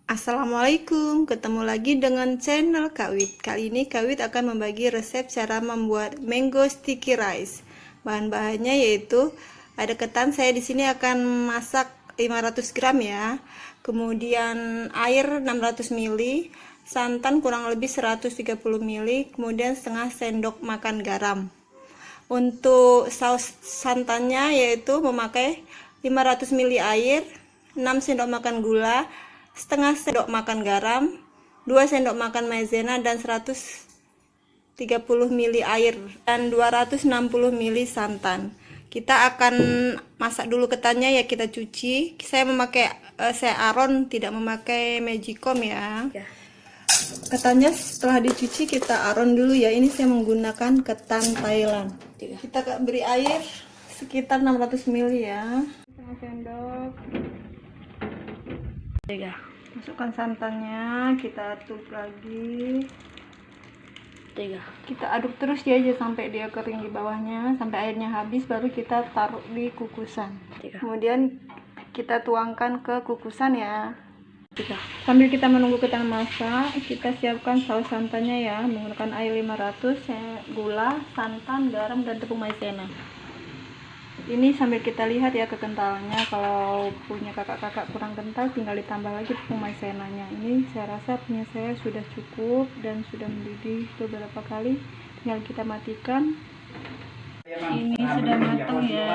Assalamualaikum, ketemu lagi dengan channel Kak Wit. Kali ini Kak Wit akan membagi resep cara membuat mango sticky rice. Bahan-bahannya yaitu ada ketan, saya di sini akan masak 500 gram ya. Kemudian air 600 ml, santan kurang lebih 130 ml, kemudian setengah sendok makan garam. Untuk saus santannya yaitu memakai 500 ml air, 6 sendok makan gula, setengah sendok makan garam, 2 sendok makan maizena, dan 130 ml air dan 260 ml santan. Kita akan masak dulu ketannya ya, kita cuci. Saya aron, tidak memakai magicom ya. Ketannya setelah dicuci kita aron dulu ya. Ini saya menggunakan ketan Thailand. Kita beri air sekitar 600 ml ya. Setengah sendok. Masukkan santannya, kita tutup lagi. Kita aduk terus ya aja sampai dia kering di bawahnya, sampai airnya habis, baru kita taruh di kukusan. Kemudian kita tuangkan ke kukusan ya. Sambil kita menunggu ketan masak, kita siapkan saus santannya ya, menggunakan air 500, gula, santan, garam, dan tepung maizena. Ini sambil kita lihat ya kekentalannya. Kalau punya kakak-kakak kurang kental, tinggal ditambah lagi tepung maizenanya. Ini saya rasa punya saya sudah cukup dan sudah mendidih beberapa kali. Tinggal kita matikan. Ini sudah matang ya.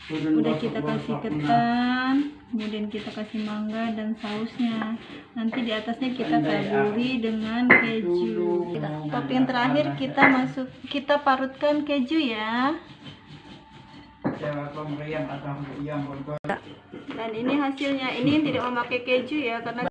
Udah kita kasih ketan, kemudian kita kasih mangga dan sausnya. Nanti di atasnya kita taburi dengan keju. Topping terakhir kita parutkan keju ya. Dan ini hasilnya. Ini tidak memakai keju ya, karena